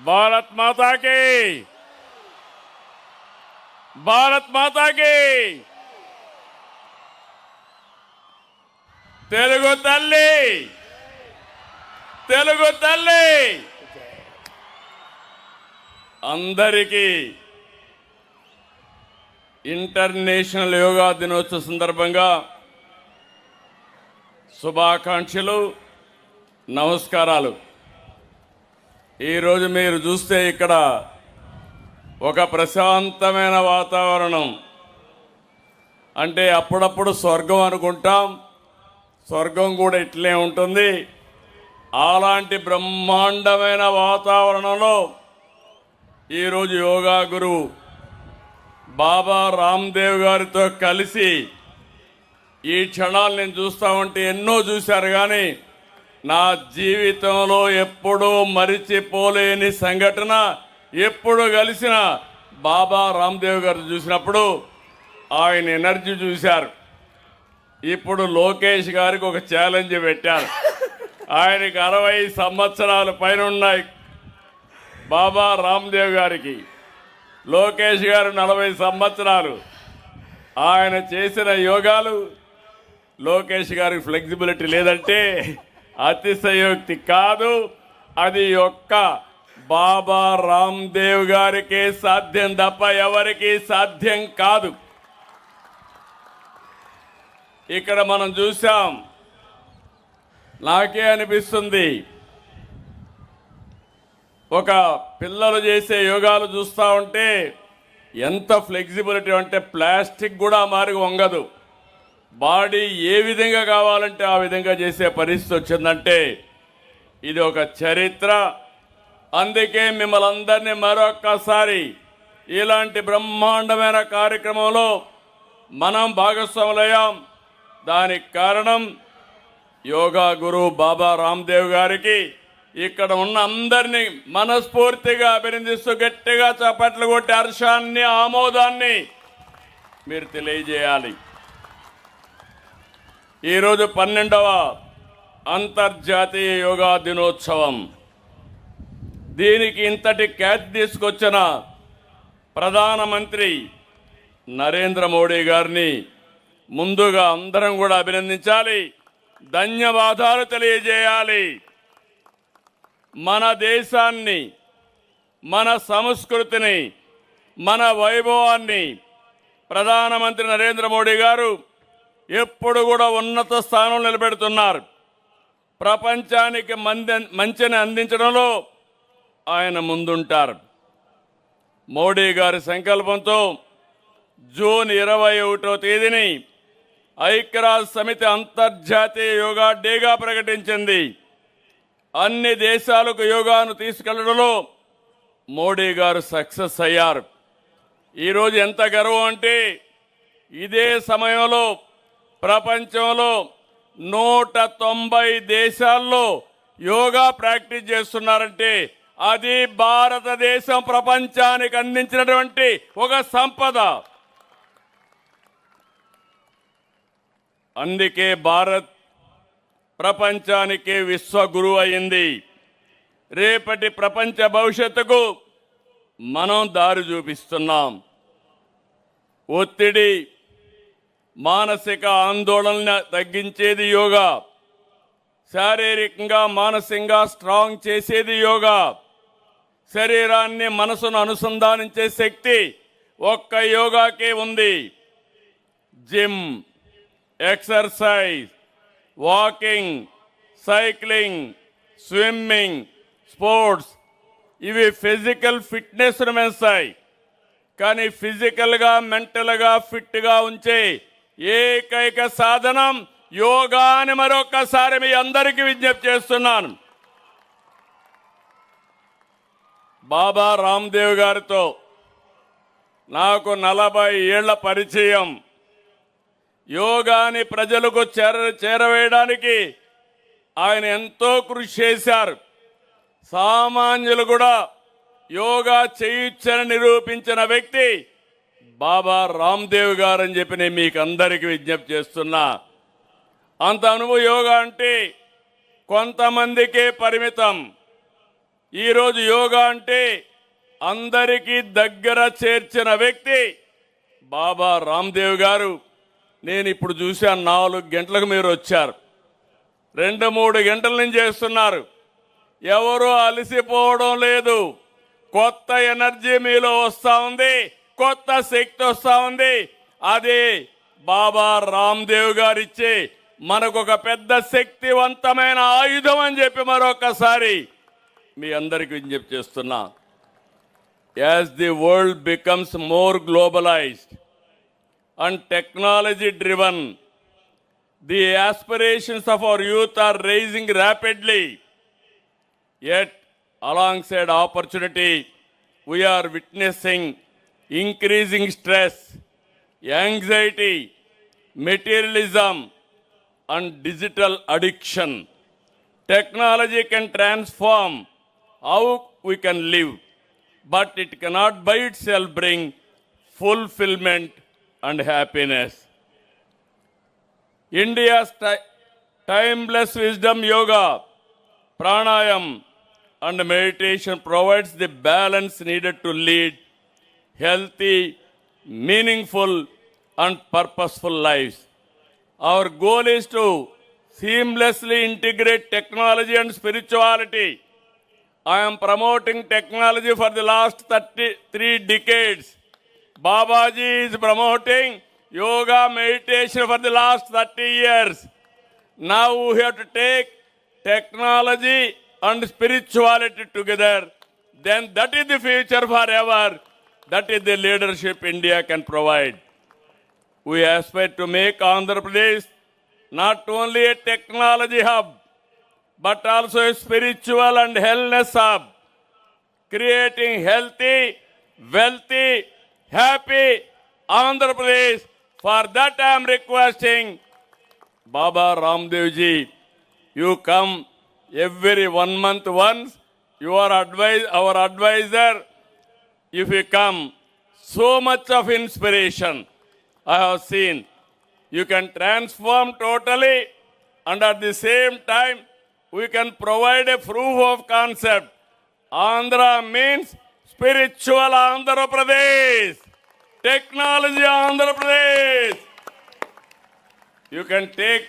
భారత్ మాతా కి భారత్ మాతా కి తెలుగు తల్లి తెలుగు తల్లి అందరికీ ఇంటర్నేషనల్ యోగా దినోత్సవ సందర్భంగా శుభాకాంక్షలు నమస్కారాలు. ఈరోజు మీరు చూస్తే ఇక్కడ ఒక ప్రశాంతమైన వాతావరణం, అంటే అప్పుడప్పుడు స్వర్గం అనుకుంటాం, స్వర్గం కూడా ఇట్లే ఉంటుంది. అలాంటి బ్రహ్మాండమైన వాతావరణంలో ఈరోజు యోగా గురువు బాబా రామ్దేవ్ గారితో కలిసి ఈ క్షణాలు నేను చూస్తూ ఉంటే ఎన్నో చూశారు, కానీ నా జీవితంలో ఎప్పుడూ మరిచిపోలేని సంఘటన, ఎప్పుడు కలిసిన బాబా రామ్దేవ్ గారు చూసినప్పుడు ఆయన ఎనర్జీ చూశారు. ఇప్పుడు లోకేష్ గారికి ఒక ఛాలెంజ్ పెట్టారు. ఆయనకి 60 సంవత్సరాల పైన ఉన్నాయి. బాబా రామ్దేవ్ గారికి, లోకేష్ గారు 40 సంవత్సరాలు. ఆయన చేసిన యోగాలు లోకేష్ గారికి ఫ్లెక్సిబిలిటీ లేదంటే అతిశయోక్తి కాదు. అది ఒక్క బాబా రామ్దేవ్ గారికే సాధ్యం తప్ప ఎవరికి సాధ్యం కాదు. ఇక్కడ మనం చూసాం, నాకే అనిపిస్తుంది, ఒక పిల్లలు చేసే యోగాలు చూస్తూ ఉంటే ఎంత ఫ్లెక్సిబిలిటీ అంటే ప్లాస్టిక్ కూడా మారి వంగదు. బాడీ ఏ విధంగా కావాలంటే ఆ విధంగా చేసే పరిస్థితి వచ్చిందంటే ఇది ఒక చరిత్ర. అందుకే మిమ్మల్ని అందరినీ మరొక్కసారి ఇలాంటి బ్రహ్మాండమైన కార్యక్రమంలో మనం భాగస్వాములయ్యాం. దానికి కారణం యోగా గురువు బాబా రామ్దేవ్ గారికి. ఇక్కడ ఉన్న అందరినీ మనస్ఫూర్తిగా అభినందిస్తూ గట్టిగా చప్పట్లు కొట్టి హర్షాన్ని, ఆమోదాన్ని మీరు తెలియజేయాలి. ఈరోజు 12వ అంతర్జాతీయ యోగా దినోత్సవం. దీనికి ఇంతటి ఖ్యాతి తీసుకొచ్చిన ప్రధానమంత్రి నరేంద్ర మోడీ గారిని ముందుగా అందరం కూడా అభినందించాలి, ధన్యవాదాలు తెలియజేయాలి. మన దేశాన్ని, మన సంస్కృతిని, మన వైభవాన్ని ప్రధానమంత్రి నరేంద్ర మోడీ గారు ఎప్పుడు కూడా ఉన్నత స్థానంలో నిలబెడుతున్నారు. ప్రపంచానికి మంచిని అందించడంలో ఆయన ముందుంటారు. మోడీ గారి సంకల్పంతో జూన్ 21వ తేదీని ఐక్యరాజ్య సమితి అంతర్జాతీయ యోగా డేగా ప్రకటించింది. అన్ని దేశాలకు యోగాను తీసుకెళ్లడంలో మోడీ గారు సక్సెస్ అయ్యారు. ఈరోజు ఎంత గర్వం అంటే, ఇదే సమయంలో ప్రపంచంలో 190 దేశాల్లో యోగా ప్రాక్టీస్ చేస్తున్నారంటే అది భారతదేశం ప్రపంచానికి అందించినటువంటి ఒక సంపద. అందుకే భారత్ ప్రపంచానికి విశ్వగురువు అయింది. రేపటి ప్రపంచ భవిష్యత్తుకు మనం దారి చూపిస్తున్నాం. ఒత్తిడి, మానసిక ఆందోళన తగ్గించేది యోగా, శారీరకంగా మానసికంగా స్ట్రాంగ్ చేసేది యోగా, శరీరాన్ని మనసును అనుసంధానించే శక్తి ఒక్క యోగాకే ఉంది. Gym, exercise, walking, cycling, swimming, sports ఇవి ఫిజికల్ ఫిట్నెస్ను పెంచుతాయి. కానీ ఫిజికల్గా, మెంటల్గా ఫిట్గా ఉంచే ఏకైక సాధనం యోగా అని మరొకసారి మీ అందరికీ విజ్ఞప్తి చేస్తున్నాను. బాబా రామ్దేవ్ గారితో నాకు 40 ఏళ్ల పరిచయం. యోగాని ప్రజలకు చేరవేయడానికి ఆయన ఎంతో కృషి చేశారు. సామాన్యులు కూడా యోగా చేయొచ్చని నిరూపించిన వ్యక్తి బాబా రామ్దేవ్ గారు అని చెప్పి నేను మీకు అందరికీ విజ్ఞప్తి చేస్తున్నా. అంత అనుభవం యోగా అంటే కొంతమందికే పరిమితం. ఈరోజు యోగా అంటే అందరికీ దగ్గర చేర్చిన వ్యక్తి బాబా రామ్దేవ్ గారు. నేను ఇప్పుడు చూశాను 4 గంటలకు మీరు వచ్చారు, 2-3 గంటల నుంచి చేస్తున్నారు. ఎవరు అలసిపోవడం లేదు. కొత్త ఎనర్జీ మీలో వస్తూ ఉంది, కొత్త శక్తి వస్తూ ఉంది. అదే బాబా రామ్దేవ్ గారు ఇచ్చే మనకు ఒక పెద్ద శక్తివంతమైన ఆయుధం అని చెప్పి మరొకసారి మీ అందరికీ విజ్ఞప్తి చేస్తున్నా. As the world becomes more globalised and technology driven, the aspirations of our youth are rising rapidly. Yet, alongside opportunity, we are witnessing increasing stress, anxiety, materialism, and digital addiction. Technology can transform how we can live, but it cannot by itself bring fulfillment and happiness. India's timeless wisdom, yoga, pranayam, and meditation provides the balance needed to lead healthy, meaningful, and purposeful lives. Our goal is to seamlessly integrate technology and spirituality. I am promoting technology for the last 33 decades. Babaji is promoting yoga meditation for the last 30 years. Now we have to take technology and spirituality together. Then that is the future forever. That is the leadership India can provide. We aspire to make Andhra Pradesh not only a technology hub, but also a spiritual and wellness hub, creating healthy, wealthy, happy Andhra Pradesh. For that I am requesting Baba Ramdev ji, you come every 1 month once. You are our advisor. If you come, so much of inspiration I have seen. You can transform totally, and at the same time we can provide a proof of concept. Andhra means spiritual Andhra Pradesh, technology Andhra Pradesh. You can take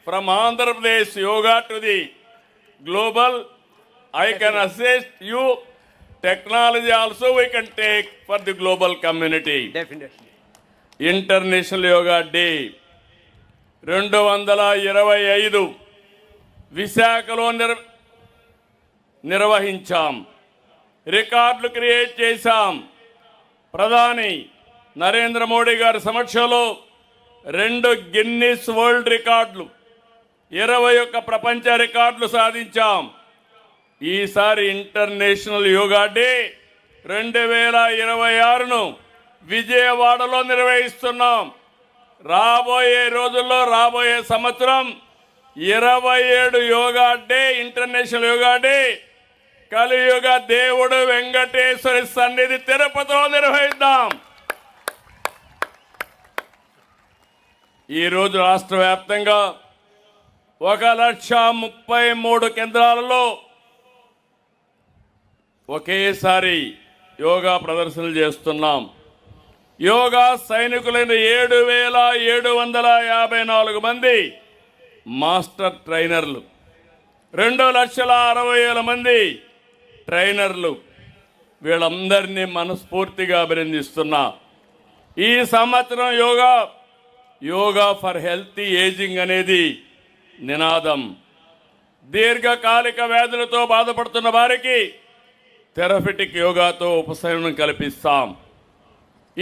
from Andhra Pradesh yoga to the global. I can assist you. Technology also we can take for the global community. Definitely. International Yoga Day 225 విశాఖలో నిర్వహించాం. రికార్డులు create చేశాం. ప్రధాని నరేంద్ర మోడీ గారి సమక్షంలో 2 Guinness world రికార్డులు, 21 ప్రపంచ రికార్డులు సాధించాం. ఈసారి ఇంటర్నేషనల్ యోగా డే 2026ను విజయవాడలో నిర్వహిస్తున్నాం. రాబోయే రోజుల్లో, రాబోయే సంవత్సరం 27 yoga day, international yoga day కలియుగ దేవుడు వెంకటేశ్వరి సన్నిధి తిరుపతిలో నిర్వహిద్దాం. ఈరోజు రాష్ట్ర వ్యాప్తంగా 1,33 కేంద్రాలలో ఒకేసారి యోగా ప్రదర్శనలు చేస్తున్నాం. యోగా సైనికులైన 7,754 మంది మాస్టర్ ట్రైనర్లు, 2,60,000 మంది ట్రైనర్లు, వీళ్ళందరినీ మనస్ఫూర్తిగా అభినందిస్తున్నా. ఈ సంవత్సరం యోగా ఫర్ హెల్తీ ఏజింగ్ అనేది నినాదం. దీర్ఘకాలిక వ్యాధులతో బాధపడుతున్న వారికి థెరపిటిక్ యోగాతో ఉపశమనం కల్పిస్తాం.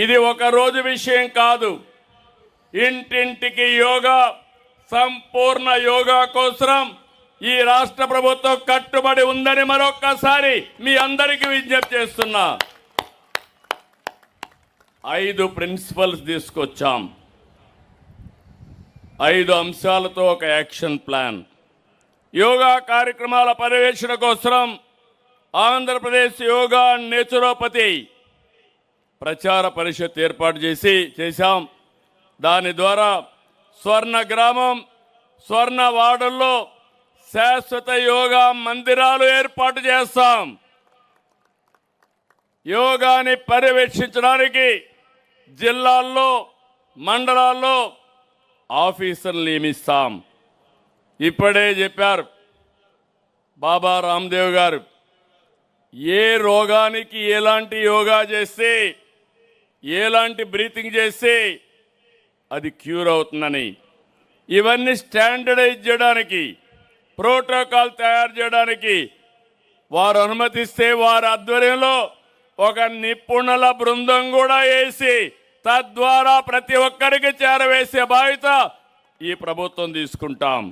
ఇది ఒక రోజు విషయం కాదు. ఇంటింటికి యోగా, సంపూర్ణ యోగా కోసం ఈ రాష్ట్ర ప్రభుత్వం కట్టుబడి ఉందని మరొక్కసారి మీ అందరికీ విజ్ఞప్తి చేస్తున్నా. 5 ప్రిన్సిపల్స్ తీసుకొచ్చాం. 5 అంశాలతో ఒక యాక్షన్ ప్లాన్. యోగా కార్యక్రమాల పర్యవేక్షణ కోసం ఆంధ్రప్రదేశ్ యోగా నేచురోపతి ప్రచార పరిషత్ ఏర్పాటు చేశాం. దాని ద్వారా స్వర్ణ గ్రామం, స్వర్ణ వార్డుల్లో శాశ్వత యోగా మందిరాలు ఏర్పాటు చేస్తాం. యోగాని పర్యవేక్షించడానికి జిల్లాల్లో మండలాల్లో ఆఫీసర్లు నియమిస్తాం. ఇప్పుడే చెప్పారు బాబా రామ్దేవ్ గారు, ఏ రోగానికి ఎలాంటి యోగా చేస్తే, ఎలాంటి బ్రీతింగ్ చేస్తే అది క్యూర్ అవుతుందని. ఇవన్నీ స్టాండర్డైజ్ చేయడానికి, ప్రోటోకాల్ తయారు చేయడానికి వారు అనుమతిస్తే వారి ఆధ్వర్యంలో ఒక నిపుణుల బృందం కూడా వేసి తద్వారా ప్రతి ఒక్కరికి చేరవేసే బాధ్యత ఈ ప్రభుత్వం తీసుకుంటాం.